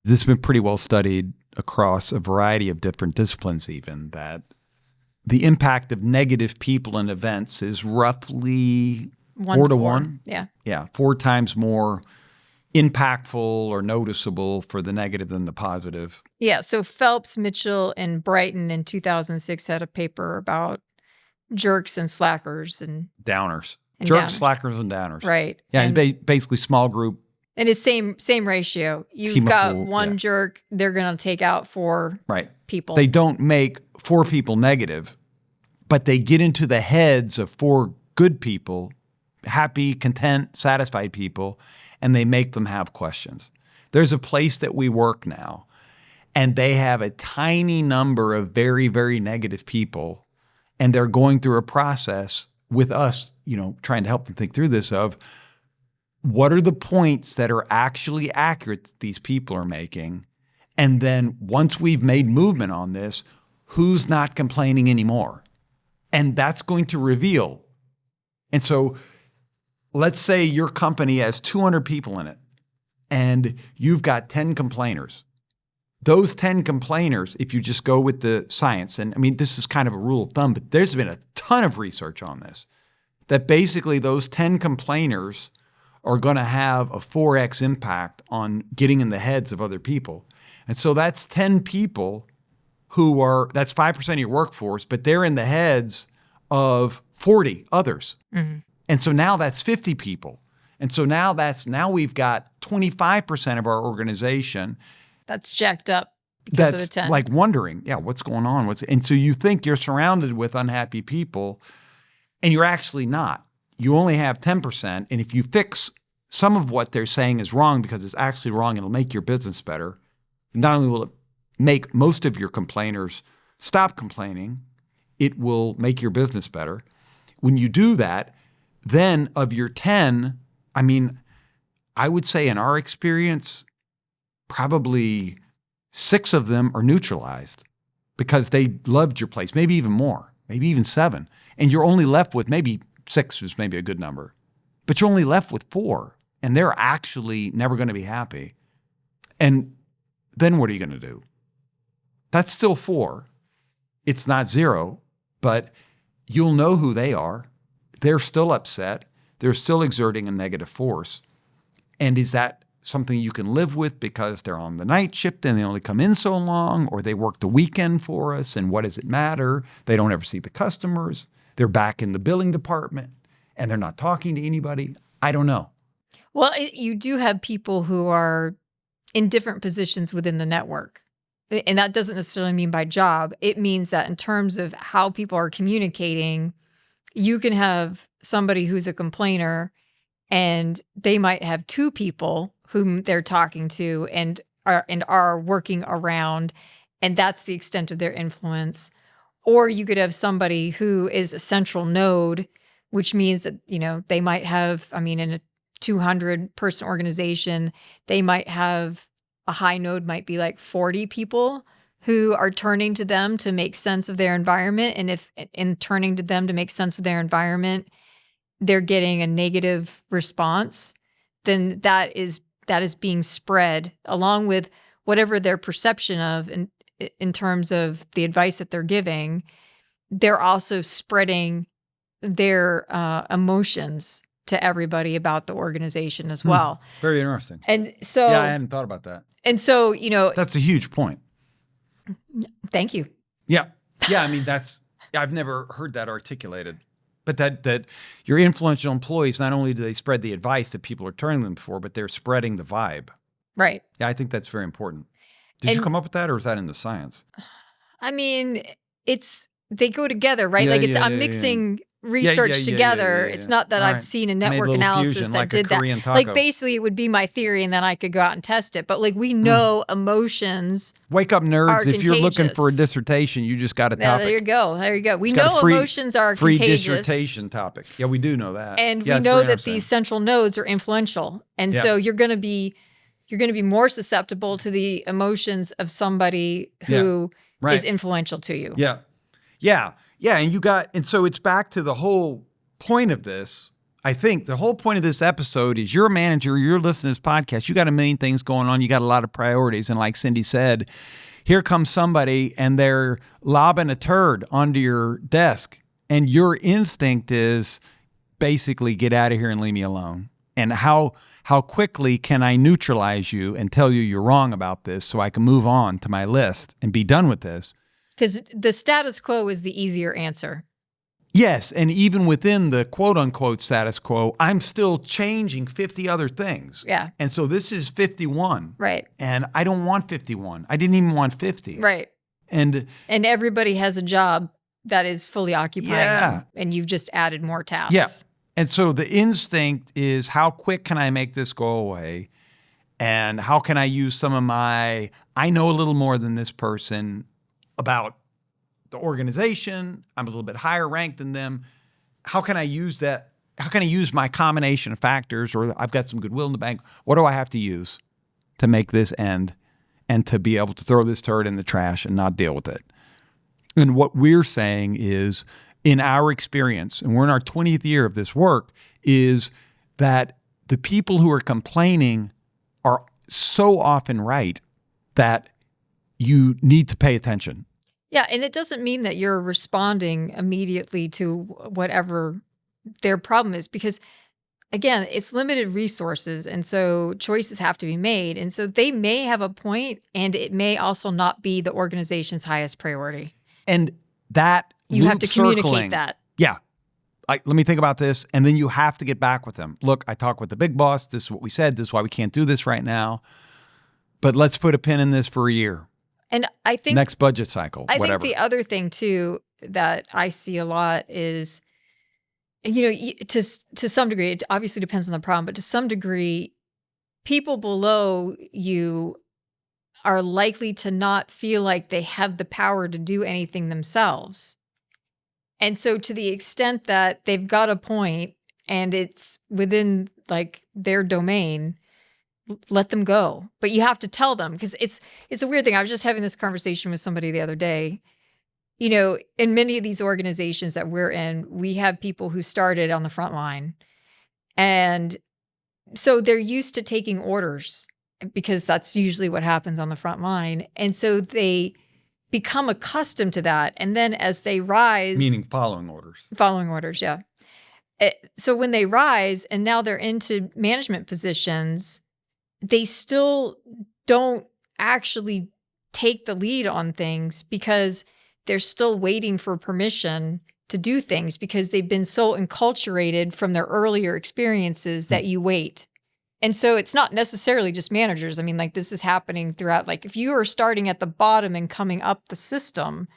This has been pretty well studied across a variety of different disciplines even, that the impact of negative people and events is roughly 4 to 1. Yeah. Yeah, 4 times more impactful or noticeable for the negative than the positive. Yeah. So Phelps, Mitchell, and Brighton in 2006 had a paper about jerks and slackers and Downers. And Jerks, downers. slackers, and downers. right. Yeah, and basically small group. And it's same ratio. You've Team of got 4, one yeah. jerk, they're going to take out 4 Right. people. They don't make 4 people negative, but they get into the heads of 4 good people, happy, content, satisfied people, and they make them have questions. There's a place that we work now, and they have a tiny number of very, very negative people, and they're going through a process with us, trying to help them think through this of what are the points that are actually accurate that these people are making, and then once we've made movement on this, who's not complaining anymore? And that's going to reveal. And so let's say your company has 200 people in it and you've got 10 complainers. Those 10 complainers, if you just go with the science, and I mean, this is kind of a rule of thumb, but there's been a ton of research on this, that basically those 10 complainers are going to have a 4x impact on getting in the heads of other people. And so that's 10 people that's 5% of your workforce, but they're in the heads of 40 others. Mm-hmm. And so now that's 50 people. And so now we've got 25% of our organization that's jacked up because of the 10. That's like wondering, what's going on? And so you think you're surrounded with unhappy people, and you're actually not. You only have 10%. And if you fix some of what they're saying is wrong because it's actually wrong, it'll make your business better. Not only will it make most of your complainers stop complaining, it will make your business better. When you do that, then of your 10, I mean, I would say in our experience, probably 6 of them are neutralized because they loved your place, maybe even more, maybe even 7. And you're only left with maybe 6 is maybe a good number, but you're only left with 4, and they're actually never going to be happy. And then what are you going to do? That's still 4. It's not 0, but you'll know who they are. They're still upset. They're still exerting a negative force. And is that something you can live with because they're on the night shift and they only come in so long, or they work the weekend for us, and what does it matter? They don't ever see the customers. They're back in the billing department and they're not talking to anybody. I don't know. Well, you do have people who are in different positions within the network. And that doesn't necessarily mean by job. It means that in terms of how people are communicating, you can have somebody who's a complainer and they might have 2 people whom they're talking to and are working around, and that's the extent of their influence. Or you could have somebody who is a central node, which means that, they might have, in a 200-person organization, they might have a high node might be like 40 people who are turning to them to make sense of their environment. And if in turning to them to make sense of their environment, they're getting a negative response, then that is being spread along with whatever their perception of in terms of the advice that they're giving. They're also spreading their emotions to everybody about the organization as well. Very interesting. And so, I hadn't thought about that. And so, that's a huge point. Thank you. Yeah. I mean, I've never heard that articulated. But that your influential employees, not only do they spread the advice that people are turning them for, but they're spreading the vibe. Right. Yeah, I think that's very important. Did you come up with that, or is that in the science? I mean, they go together, right? I'm mixing research together. It's not that I've seen a network analysis fusion, that did that. Like basically it would be my theory and then I could go out and test it. But like we know emotions. Wake up, nerds. If you're looking for a dissertation, you just got a topic. There you go. We know emotions are contagious. Free dissertation topic. Yeah, we do know that. And we know that these central nodes are influential. And so you're going to be more susceptible to the emotions of somebody who is influential to you. Yeah. And so it's back to the whole point of this I think the whole point of this episode is you're a manager, you're listening to this podcast, you got a million things going on, you got a lot of priorities. And like Cindi said, here comes somebody and they're lobbing a turd onto your desk. And your instinct is basically get out of here and leave me alone. And how quickly can I neutralize you and tell you you're wrong about this so I can move on to my list and be done with this? Because the status quo is the easier answer. Yes, and even within the quote-unquote status quo, I'm still changing 50 other things. Yeah. And so this is 51. Right. And I don't want 51. I didn't even want 50. Right. And everybody has a job that is fully occupying Yeah. them, and you've just added more tasks. yeah. And so the instinct is how quick can I make this go away? And how can I use some of I know a little more than this person about the organization. I'm a little bit higher ranked than them. How can I use that? How can I use my combination of factors? Or I've got some goodwill in the bank. What do I have to use to make this end and to be able to throw this turd in the trash and not deal with it? And what we're saying is, in our experience, and we're in our 20th year of this work, is that the people who are complaining are so often right that you need to pay attention. Yeah, and it doesn't mean that you're responding immediately to whatever their problem is, because again, it's limited resources, and so choices have to be made. And so they may have a point, and it may also not be the organization's highest priority. And that You have loop to communicate circling, that. Yeah. Let me think about this. And then you have to get back with them. Look, I talked with the big boss. This is what we said. This is why we can't do this right now. But let's put a pin in this for a year. And I think next budget cycle, whatever. I think the other thing too that I see a lot is, to some degree, it obviously depends on the problem, but to some degree, people below you are likely to not feel like they have the power to do anything themselves. And so to the extent that they've got a point and it's within like their domain, let them go. But you have to tell them, because it's a weird thing. I was just having this conversation with somebody the other day. In many of these organizations that we're in, we have people who started on the front line. And so they're used to taking orders because that's usually what happens on the front line. And so they become accustomed to that. And then as they rise... Meaning following orders. Following orders, yeah. So when they rise and now they're into management positions, they still don't actually take the lead on things because they're still waiting for permission to do things because they've been so enculturated from their earlier experiences that you wait. And so it's not necessarily just managers. I mean, like this is happening throughout. Like if you are starting at the bottom and coming up the system,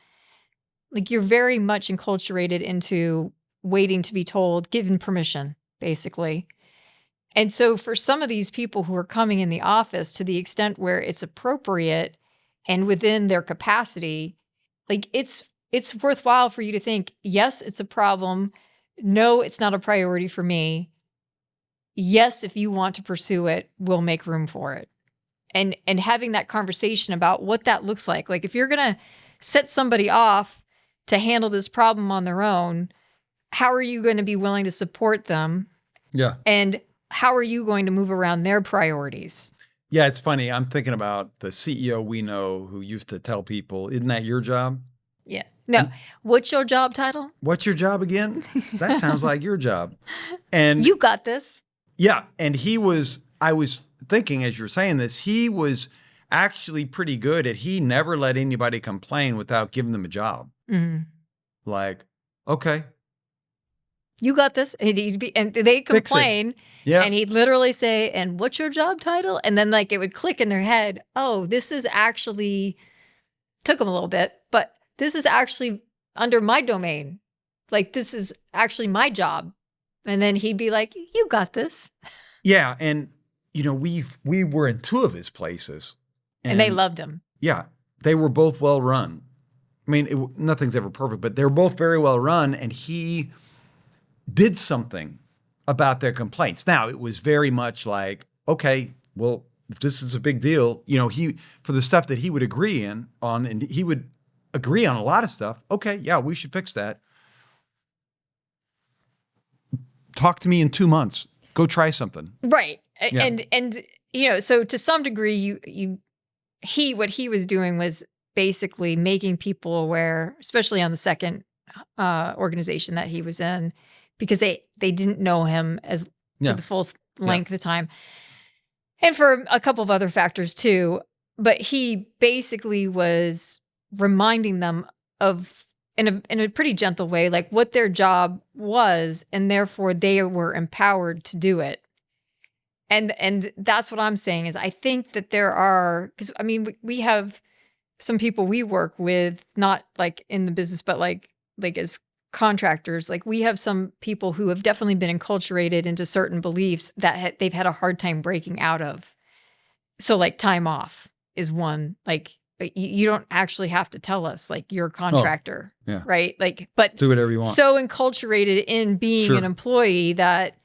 like you're very much enculturated into waiting to be told, given permission, basically. And so for some of these people who are coming in the office, to the extent where it's appropriate and within their capacity, like it's worthwhile for you to think, yes, it's a problem. No, it's not a priority for me. Yes, if you want to pursue it, we'll make room for it. And having that conversation about what that looks like. Like if you're going to set somebody off to handle this problem on their own, how are you going to be willing to support them? Yeah. And how are you going to move around their priorities? Yeah, it's funny. I'm thinking about the CEO we know who used to tell people, isn't that your job? Yeah. No. What's your job title? What's your job again? That sounds like your job. And you got this. Yeah. And I was thinking as you're saying this, he was actually pretty good at, he never let anybody complain without giving them a job. Mm-hmm. Like, okay. You got this. And they'd complain. Yeah. And he'd literally say, and what's your job title? And then like it would click in their head. Oh, this is actually, took them a little bit, but this is actually under my domain. Like this is actually my job. And then he'd be like, you got this. Yeah. And, we were in two of his places. And they loved him. Yeah. They were both well run. I mean, nothing's ever perfect, but they were both very well run. And he did something about their complaints. Now, it was very much like, okay, well, if this is a big deal, for the stuff that he would agree on, and he would agree on a lot of stuff. Okay, yeah, we should fix that. Talk to me in 2 months. Go try something. Right. Yeah. And you know, so to some degree, what he was doing was basically making people aware, especially on the second organization that he was in, because they didn't know him as to the full length of time, and for a couple of other factors too. But he basically was reminding them of, in a pretty gentle way, like what their job was, and therefore they were empowered to do it. And that's what I'm saying is I think that there are, because I mean we have some people we work with, not like in the business, but like as contractors, like we have some people who have definitely been enculturated into certain beliefs that they've had a hard time breaking out of. So like time off is one, like you don't actually have to tell us, like you're a contractor, right? Like, but do whatever you want. So enculturated in being an employee that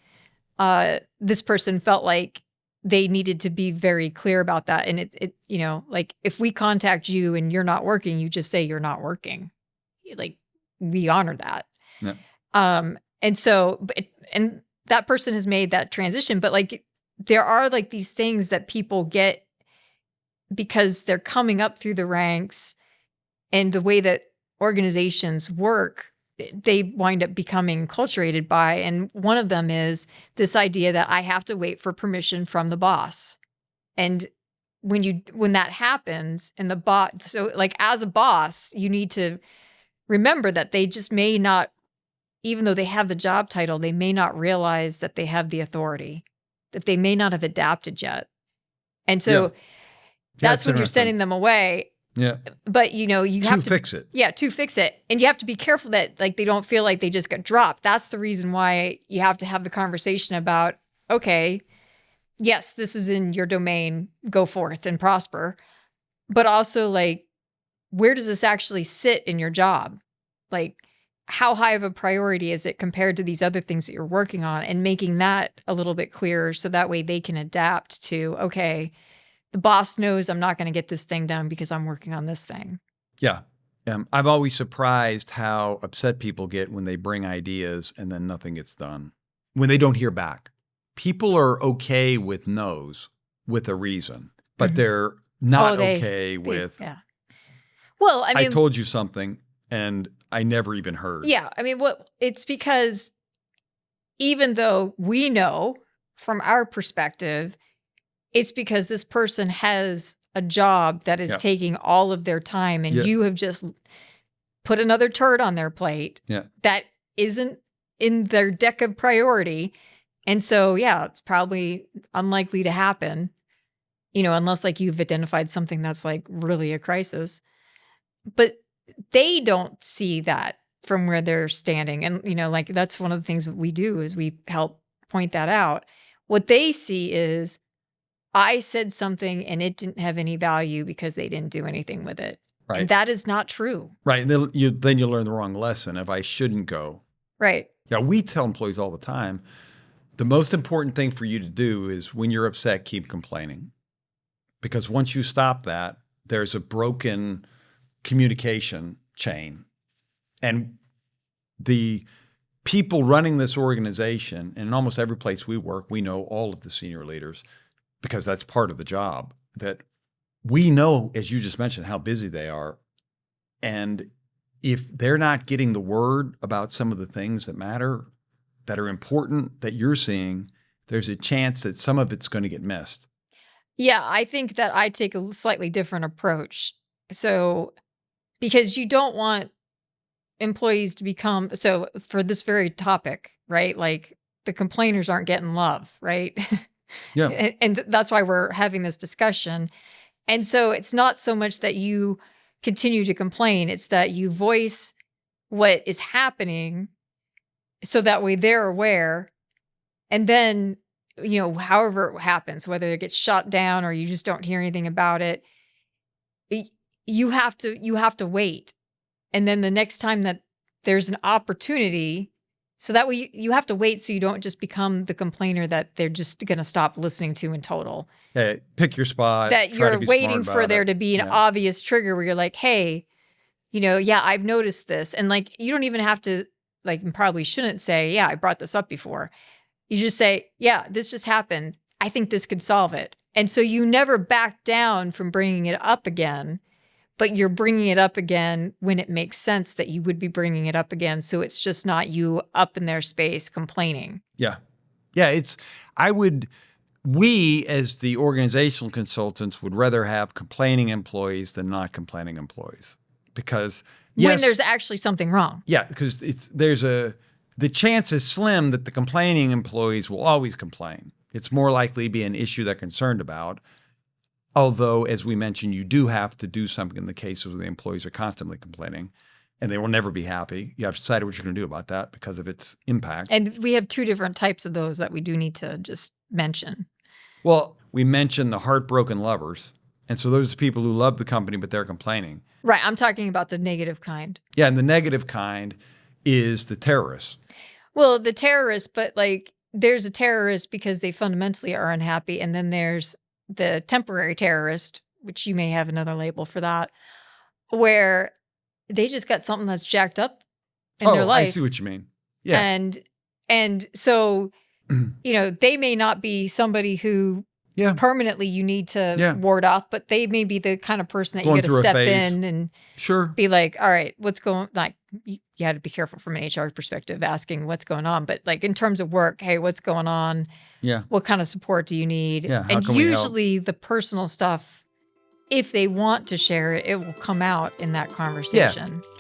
this person felt like they needed to be very clear about that. And it, you know, like if we contact you and you're not working, you just say you're not working. Like we honor that. Yeah. And so, and that person has made that transition, but like there are like these things that people get because they're coming up through the ranks, and the way that organizations work, they wind up becoming enculturated by. And one of them is this idea that I have to wait for permission from the boss. And when that happens and the boss, so like as a boss, you need to remember that they just may not, even though they have the job title, they may not realize that they have the authority, that they may not have adapted yet. And so that's when you're sending them away. Yeah. But you know, you have to fix it. Yeah, to fix it. And you have to be careful that like they don't feel like they just got dropped. That's the reason why you have to have the conversation about, okay, yes, this is in your domain, go forth and prosper. But also like, where does this actually sit in your job? Like, how high of a priority is it compared to these other things that you're working on, and making that a little bit clearer so that way they can adapt to, okay, the boss knows I'm not going to get this thing done because I'm working on this thing. Yeah. I'm always surprised how upset people get when they bring ideas and then nothing gets done, when they don't hear back. People are okay with no's with a reason, but they're not with, well, I mean, I told you something and I never even heard. Yeah. I mean, it's because even though we know from our perspective, it's because this person has a job that is taking all of their time, and you have just put another turd on their plate that isn't in their deck of priority. And so, it's probably unlikely to happen, you know, unless like you've identified something that's like really a crisis. But they don't see that from where they're standing. And, you know, like that's one of the things that we do is we help point that out. What they see is, I said something and it didn't have any value because they didn't do anything with it. Right. And that is not true. Right. And then you learn the wrong lesson of I shouldn't go. Right. Yeah. We tell employees all the time, the most important thing for you to do is when you're upset, keep complaining. Because once you stop that, there's a broken communication chain. And the people running this organization, and in almost every place we work, we know all of the senior leaders, because that's part of the job, that we know, as you just mentioned, how busy they are. And if they're not getting the word about some of the things that matter, that are important, that you're seeing, there's a chance that some of it's going to get missed. Yeah, I think that I take a slightly different approach. So, because you don't want employees to become, so for this very topic, right? Like the complainers aren't getting love, right? Yeah. And that's why we're having this discussion. And so it's not so much that you continue to complain, it's that you voice what is happening so that way they're aware. And then, you know, however it happens, whether it gets shot down or you just don't hear anything about it, you have to wait. And then the next time that there's an opportunity, so that way you have to wait so you don't just become the complainer that they're just going to stop listening to in total. Yeah, pick your spot. That you're waiting for there to be an obvious trigger where you're like, hey, you know, I've noticed this. And like, you don't even have to like, and probably shouldn't say, yeah, I brought this up before. You just say, yeah, this just happened. I think this could solve it. And so you never back down from bringing it up again, but you're bringing it up again when it makes sense that you would be bringing it up again. So it's just not you up in their space complaining. Yeah. Yeah. We as the organizational consultants would rather have complaining employees than not complaining employees because when there's actually something wrong. Yeah. Because the chance is slim that the complaining employees will always complain. It's more likely to be an issue they're concerned about. Although, as we mentioned, you do have to do something in the cases where the employees are constantly complaining and they will never be happy. You have to decide what you're going to do about that because of its impact. And we have two different types of those that we do need to just mention. Well, we mentioned the heartbroken lovers. And so those are people who love the company, but they're complaining. Right. I'm talking about the negative kind. Yeah. And the negative kind is the terrorists. Well, the terrorists, but like there's a terrorist because they fundamentally are unhappy. And then there's the temporary terrorist, which you may have another label for that, where they just got something that's jacked up in their life. I see what you mean. Yeah. And so, they may not be somebody who permanently you need to ward off, but they may be the kind of person that you got to step in and be like, all right, what's going on? Like, you had to be careful from an HR perspective, asking what's going on. But like in terms of work, hey, what's going on? Yeah. What kind of support do you need? Yeah. And usually the personal stuff, if they want to share it, it will come out in that conversation. Yeah.